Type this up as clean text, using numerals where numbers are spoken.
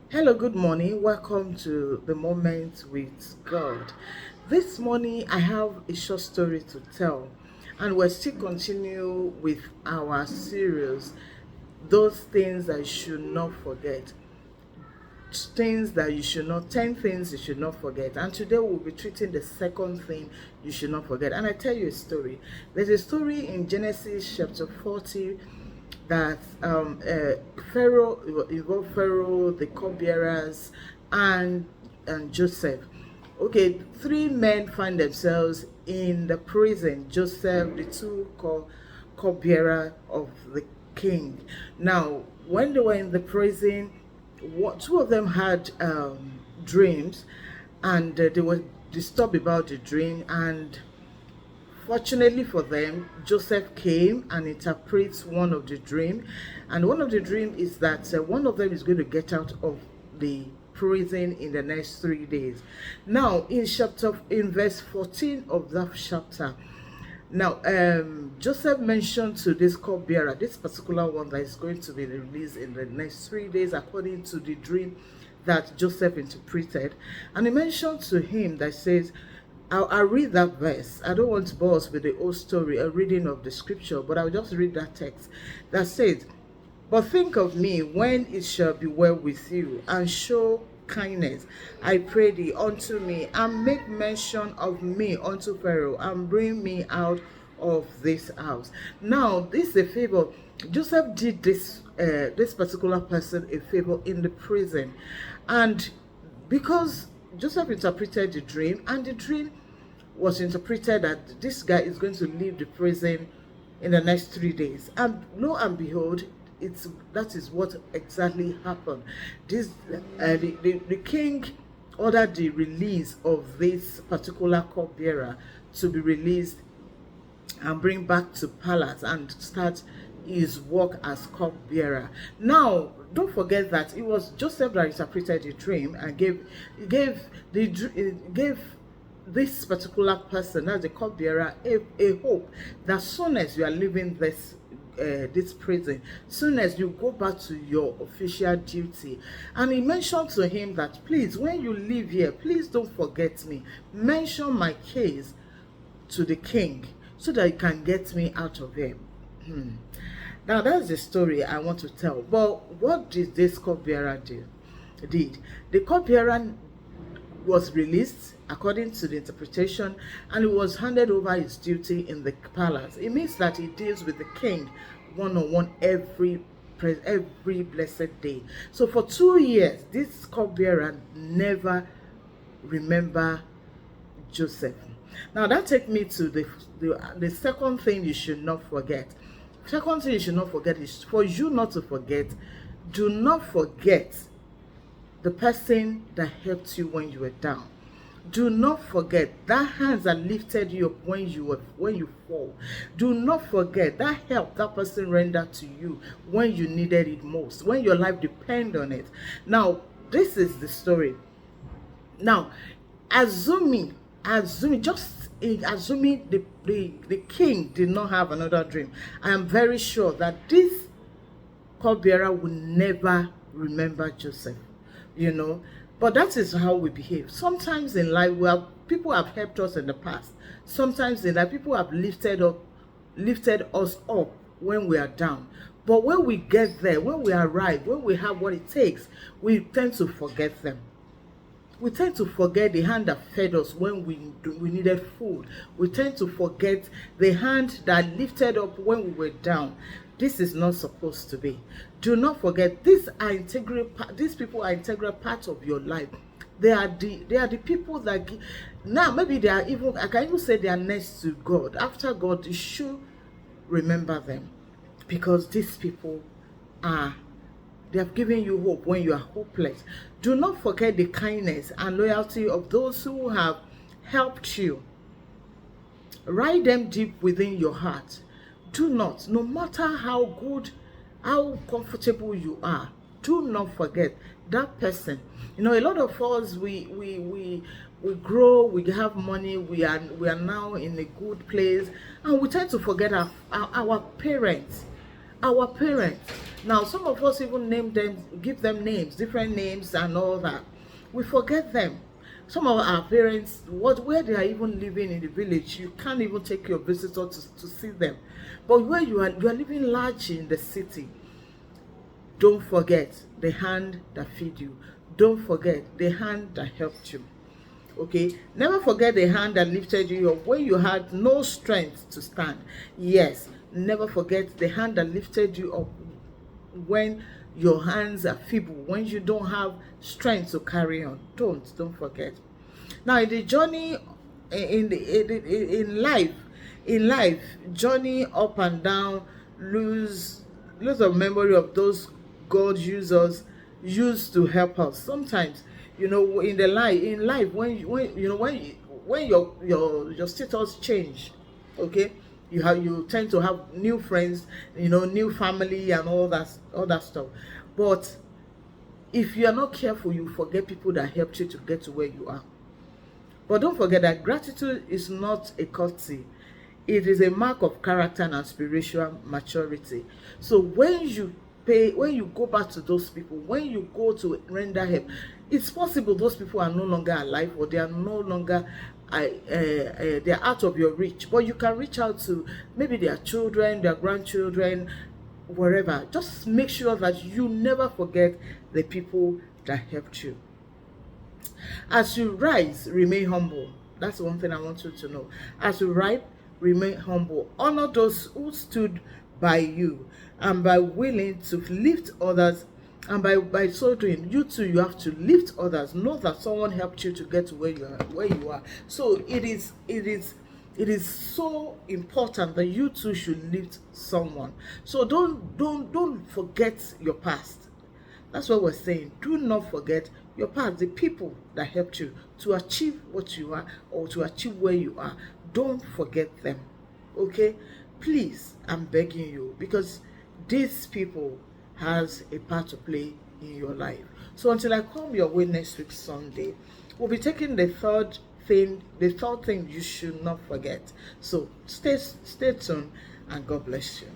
Hello, good morning. Welcome to the Moment with God. This morning, I have a short story to tell, and we're still continue with our series, those things that you should not forget. Things that you should not, 10 things you should not forget. And today we'll be treating the second thing you should not forget. And I tell you a story. There's a story in Genesis chapter 40 that Pharaoh involved Pharaoh, the cupbearers, and Joseph. Okay, three men find themselves in the prison. Joseph, the two cupbearer of the king. Now, when they were in the prison, two of them had dreams, and they were disturbed about the dream. And fortunately for them, Joseph came and interprets one of the dream, and one of the dream is that one of them is going to get out of the prison in the next 3 days. Now, in verse 14 of that chapter, now, Joseph mentioned to this cupbearer, this particular one that is going to be released in the next 3 days, according to the dream that Joseph interpreted. And he mentioned to him that says, I'll read that verse. I don't want to bore us with the whole story, a reading of the scripture, but I'll just read that text that says, but think of me when it shall be well with you, and show kindness, I pray thee, unto me, and make mention of me unto Pharaoh, and bring me out of this house. Now, this is a favor. Joseph did this particular person a favor in the prison, and because Joseph interpreted the dream, and the dream was interpreted that this guy is going to leave the prison in the next 3 days, and lo and behold, that is what exactly happened. The king ordered the release of this particular cupbearer to be released and bring back to palace and start his work as cupbearer. Now, don't forget that it was Joseph that interpreted the dream and gave this particular person, as the cupbearer, a hope that soon as you are leaving this prison, soon as you go back to your official duty. And he mentioned to him that, please, when you leave here, please don't forget me. Mention my case to the king so that you can get me out of here. Now, that's the story I want to tell. But what did this cupbearer do? The cupbearer was released according to the interpretation, and he was handed over his duty in the palace. It means that he deals with the king one-on-one every blessed day. So for 2 years, this cupbearer never remember Joseph. Now that takes me to the second thing you should not forget. Second thing you should not forget is, for you not to forget, do not forget the person that helped you when you were down. Do not forget that hands that lifted you up when you fall. Do not forget that help that person rendered to you when you needed it most, when your life depended on it. Now, this is the story. Now, assuming the king did not have another dream, I am very sure that this cupbearer will never remember Joseph. But that is how we behave. Sometimes in life, people have helped us in the past. Sometimes in life, people have lifted us up when we are down. But when we get there, when we arrive, when we have what it takes, we tend to forget them. We tend to forget the hand that fed us when we needed food. We tend to forget the hand that lifted up when we were down. This is not supposed to be. Do not forget, these people are integral part of your life. They are the people that now maybe they are even, I can even say they are next to God. After God, you should remember them, because these people they have given you hope when you are hopeless. Do not forget the kindness and loyalty of those who have helped you. Write them deep within your heart. Do not, no matter how good, how comfortable you are, do not forget that person. A lot of us, we grow, we have money, we are now in a good place, and we tend to forget our parents. Our parents. Now, some of us even name them, give them names, different names and all that. We forget them. Some of our parents, where they are even living in the village, you can't even take your visitor to see them. But where you are living large in the city, don't forget the hand that feed you. Don't forget the hand that helped you. Okay, never forget the hand that lifted you up when you had no strength to stand. Yes, never forget the hand that lifted you up when your hands are feeble, when you don't have strength to carry on. Don't forget. Now, in the journey, in life, journey up and down, lose of memory of those God used to help us. Sometimes, in life, when your status change, okay, you tend to have new friends, new family and all that stuff. But if you are not careful, you forget people that helped you to get to where you are. But don't forget that gratitude is not a courtesy. It is a mark of character and spiritual maturity. So when you go back to those people, when you go to render help, it's possible those people are no longer alive, or they are no longer they're out of your reach. But you can reach out to maybe their children, their grandchildren, wherever. Just make sure that you never forget the people that helped you. As you rise, remain humble. That's one thing I want you to know. As you rise, remain humble. Honor those who stood by you, and by willing to lift others, and by so doing, you too, you have to lift others. Know that someone helped you to get to where you are. So it is so important that you too should lift someone. So don't forget your past. That's what we're saying. Do not forget your past, the people that helped you to achieve what you are, or to achieve where you are. Don't forget them. Okay? Please, I'm begging you, because these people has a part to play in your life. So until I come your way next week Sunday, we'll be taking the third thing you should not forget. So stay tuned, and God bless you.